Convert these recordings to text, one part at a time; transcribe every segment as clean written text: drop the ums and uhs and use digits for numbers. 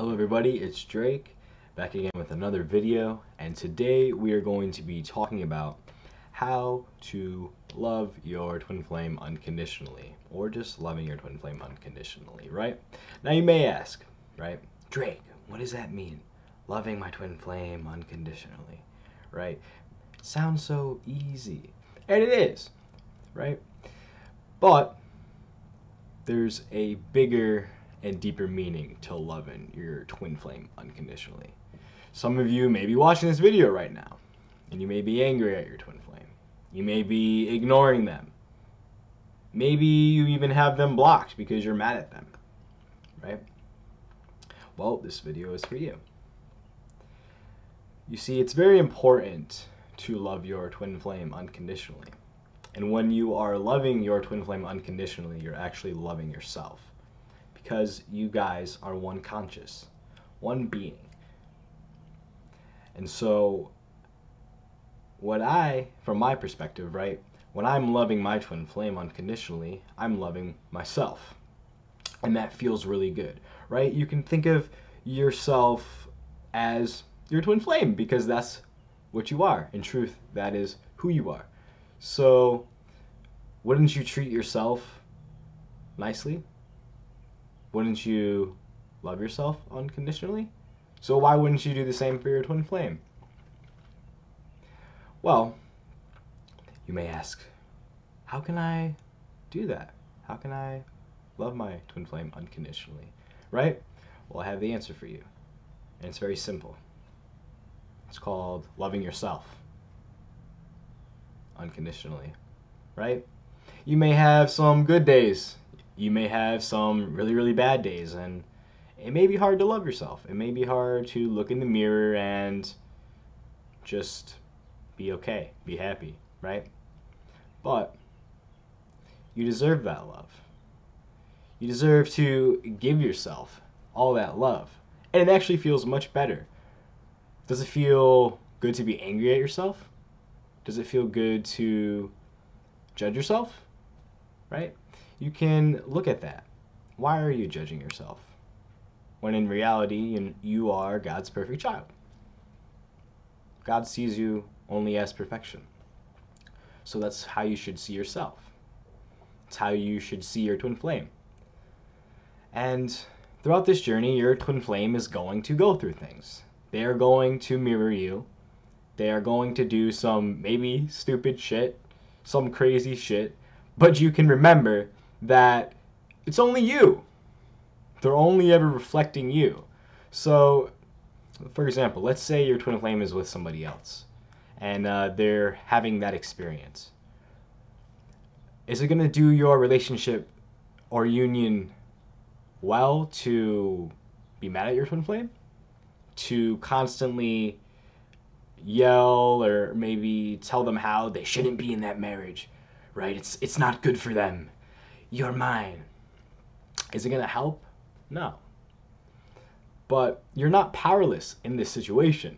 Hello everybody, it's Drake, back again with another video, and today we are going to be talking about how to love your twin flame unconditionally, or just loving your twin flame unconditionally, right? Now you may ask, right, Drake, what does that mean? Loving my twin flame unconditionally, right? It sounds so easy, and it is, right? But there's a bigger and deeper meaning to loving your twin flame unconditionally. Some of you may be watching this video right now, and you may be angry at your twin flame. You may be ignoring them. Maybe you even have them blocked because you're mad at them, right? Well, this video is for you. You see, it's very important to love your twin flame unconditionally. And when you are loving your twin flame unconditionally, you're actually loving yourself. Because you guys are one conscious, one being. And so, from my perspective, right, when I'm loving my twin flame unconditionally, I'm loving myself. And that feels really good, right? You can think of yourself as your twin flame because that's what you are. In truth, that is who you are. So, wouldn't you treat yourself nicely? Wouldn't you love yourself unconditionally? So why wouldn't you do the same for your twin flame? Well, you may ask, how can I do that? How can I love my twin flame unconditionally? Right? Well, I have the answer for you. And it's very simple. It's called loving yourself unconditionally. Right? You may have some good days. You may have some really, really bad days, and it may be hard to love yourself. It may be hard to look in the mirror and just be okay, be happy, right? But you deserve that love. You deserve to give yourself all that love. And it actually feels much better. Does it feel good to be angry at yourself? Does it feel good to judge yourself? Right? You can look at that. Why are you judging yourself? When in reality, you are God's perfect child. God sees you only as perfection. So that's how you should see yourself. It's how you should see your twin flame. And throughout this journey, your twin flame is going to go through things. They are going to mirror you. They are going to do some maybe stupid shit, some crazy shit, but you can remember that it's only you. They're only ever reflecting you. So, for example, let's say your twin flame is with somebody else, and they're having that experience. Is it going to do your relationship or union well to be mad at your twin flame? To constantly yell or maybe tell them how they shouldn't be in that marriage, right? It's not good for them. You're mine. Is it going to help? No. But you're not powerless in this situation.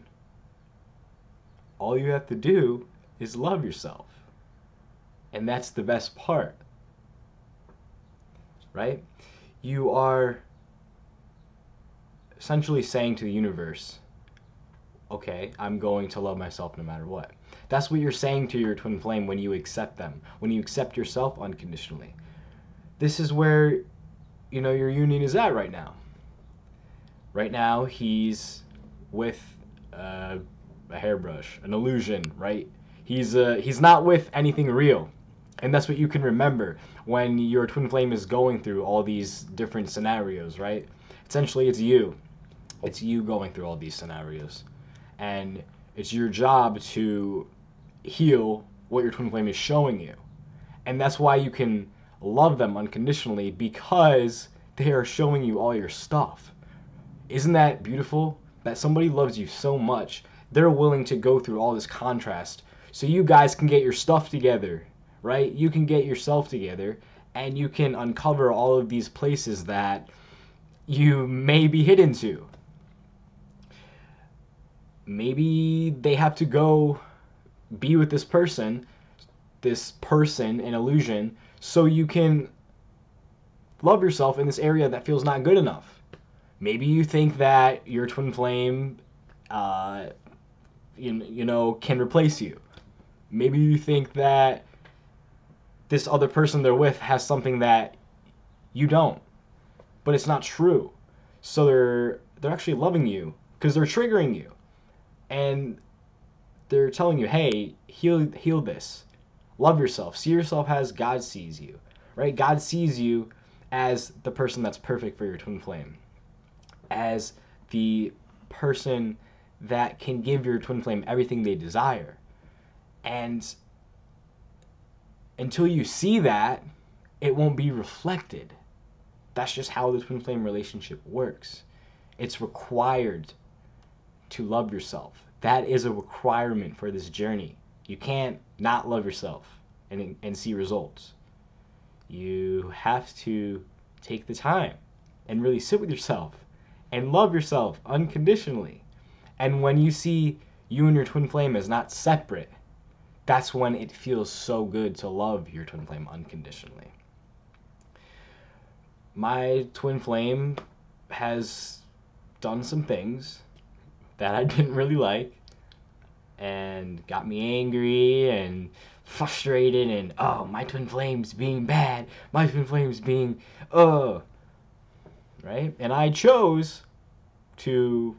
All you have to do is love yourself. And that's the best part. Right? You are essentially saying to the universe, okay, I'm going to love myself no matter what. That's what you're saying to your twin flame when you accept them, when you accept yourself unconditionally. This is where, your union is at right now. Right now, he's with a hairbrush, an illusion, right? He's not with anything real. And that's what you can remember when your twin flame is going through all these different scenarios, right? Essentially, it's you. It's you going through all these scenarios. And it's your job to heal what your twin flame is showing you. And that's why you can love them unconditionally, because they are showing you all your stuff. Isn't that beautiful? That somebody loves you so much, they're willing to go through all this contrast so you guys can get your stuff together, right? You can get yourself together, and you can uncover all of these places that you may be hidden to. Maybe they have to go be with this person in illusion, so you can love yourself in this area that feels not good enough. Maybe you think that your twin flame, can replace you. Maybe you think that this other person they're with has something that you don't, but it's not true. So they're actually loving you because they're triggering you, and they're telling you, hey, heal this, love yourself, see yourself as God sees you, right? God sees you as the person that's perfect for your twin flame, as the person that can give your twin flame everything they desire. And until you see that, it won't be reflected. That's just how the twin flame relationship works. It's required to love yourself. That is a requirement for this journey. You can't not love yourself and see results. You have to take the time and really sit with yourself and love yourself unconditionally. And when you see you and your twin flame as not separate, that's when it feels so good to love your twin flame unconditionally. My twin flame has done some things that I didn't really like and got me angry and frustrated and, oh, my twin flame's being bad, my twin flame's being, right? And I chose to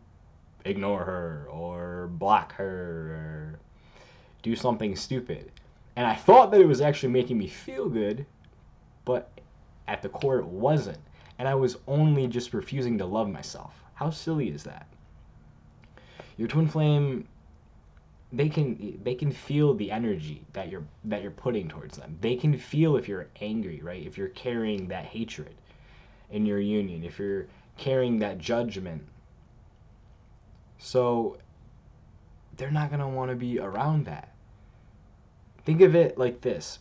ignore her or block her or do something stupid. And I thought that it was actually making me feel good, but at the core it wasn't. And I was only just refusing to love myself. How silly is that? Your twin flame, they can feel the energy that you're putting towards them. They can feel if you're angry, right? If you're carrying that hatred in your union, if you're carrying that judgment. So they're not going to want to be around that. Think of it like this.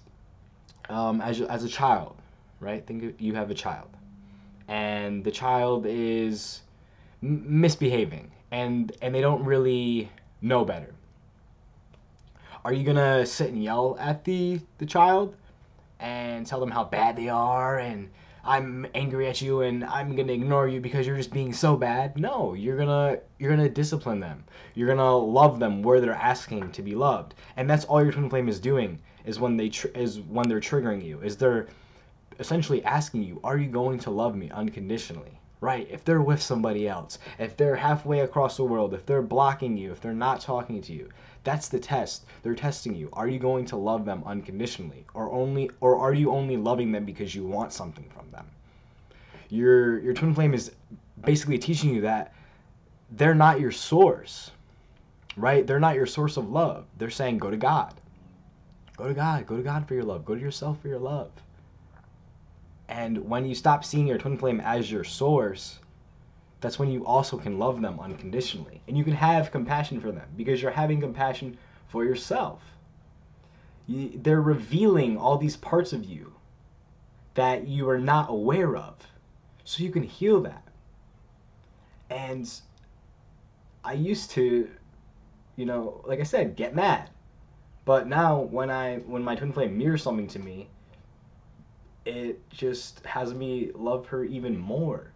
As a child, right? You have a child, and the child is misbehaving, and they don't really know better. Are you gonna sit and yell at the child and tell them how bad they are and I'm angry at you and I'm gonna ignore you because you're just being so bad? No, you're gonna discipline them. You're gonna love them where they're asking to be loved, and that's all your twin flame is doing. Is when they're triggering you. Is they're essentially asking you, are you going to love me unconditionally? Right? If they're with somebody else, if they're halfway across the world, if they're blocking you, if they're not talking to you, that's the test. They're testing you. Are you going to love them unconditionally, or are you only loving them because you want something from them? Your twin flame is basically teaching you that they're not your source, right? They're not your source of love. They're saying, go to God. Go to God. Go to God for your love. Go to yourself for your love. And when you stop seeing your twin flame as your source, that's when you also can love them unconditionally. And you can have compassion for them because you're having compassion for yourself. They're revealing all these parts of you that you are not aware of, so you can heal that. And I used to, like I said, get mad. But now when my twin flame mirrors something to me, it just has me love her even more.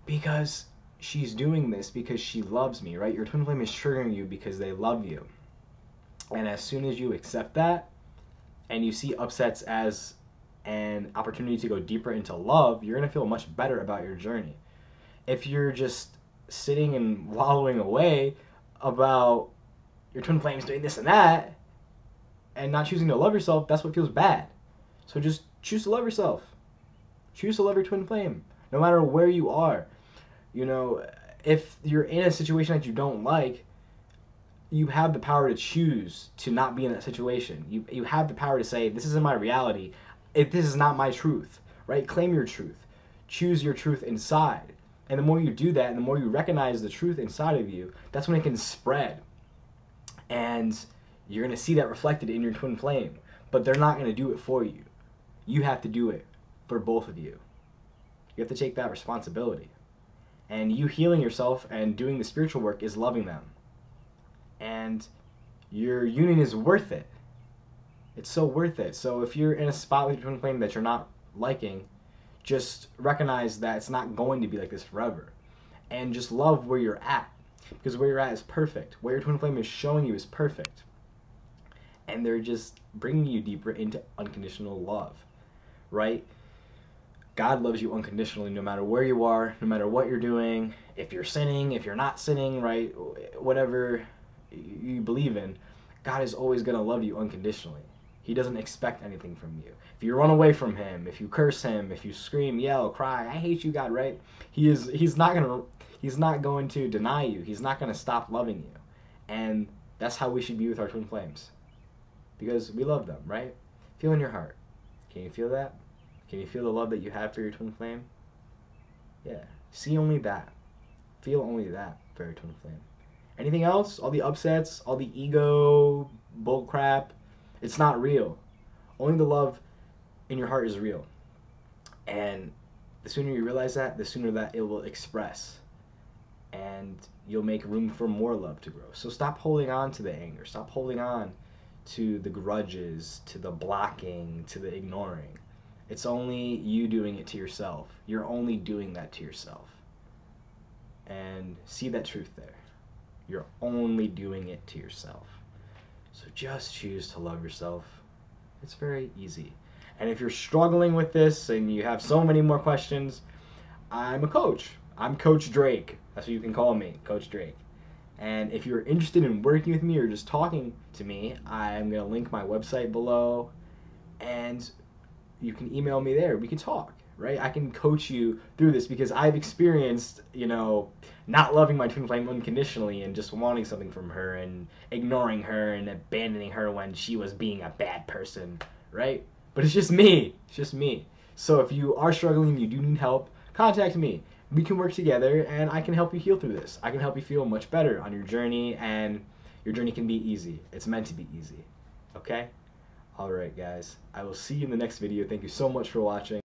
Because she's doing this because she loves me, right? Your twin flame is triggering you because they love you. And as soon as you accept that and you see upsets as an opportunity to go deeper into love, you're going to feel much better about your journey. If you're just sitting and wallowing away about your twin flames doing this and that and not choosing to love yourself, that's what feels bad. So just choose to love yourself. Choose to love your twin flame, no matter where you are. If you're in a situation that you don't like, you have the power to choose to not be in that situation. You have the power to say, this isn't my reality. This is not my truth, right? Claim your truth. Choose your truth inside. And the more you do that, and the more you recognize the truth inside of you, that's when it can spread. And you're going to see that reflected in your twin flame. But they're not going to do it for you. You have to do it for both of you. You have to take that responsibility. And you healing yourself and doing the spiritual work is loving them. And your union is worth it. It's so worth it. So if you're in a spot with your twin flame that you're not liking, just recognize that it's not going to be like this forever. And just love where you're at. Because where you're at is perfect. Where your twin flame is showing you is perfect. And they're just bringing you deeper into unconditional love, right? God loves you unconditionally no matter where you are, no matter what you're doing, if you're sinning, if you're not sinning, right? Whatever you believe in, God is always going to love you unconditionally. He doesn't expect anything from you. If you run away from him, if you curse him, if you scream, yell, cry, I hate you, God, right? He's not going to deny you. He's not going to stop loving you. And that's how we should be with our twin flames. Because we love them, right? Feel in your heart. Can you feel that? Can you feel the love that you have for your twin flame? Yeah. See only that. Feel only that for your twin flame. Anything else? All the upsets, all the ego bull crap, it's not real. Only the love in your heart is real. And the sooner you realize that, the sooner that it will express. And you'll make room for more love to grow. So stop holding on to the anger. Stop holding on to the grudges, to the blocking, to the ignoring. It's only you doing it to yourself. You're only doing that to yourself. And see that truth there. You're only doing it to yourself. So just choose to love yourself. It's very easy. And if you're struggling with this and you have so many more questions, I'm a coach. I'm Coach Drake. That's what you can call me, Coach Drake. And if you're interested in working with me or just talking to me, I'm going to link my website below. And you can email me there. We can talk, right? I can coach you through this because I've experienced, not loving my twin flame unconditionally and just wanting something from her and ignoring her and abandoning her when she was being a bad person, right? But it's just me. It's just me. So if you are struggling, you do need help, contact me. We can work together and I can help you heal through this. I can help you feel much better on your journey, and your journey can be easy. It's meant to be easy. Okay? Alright guys, I will see you in the next video. Thank you so much for watching.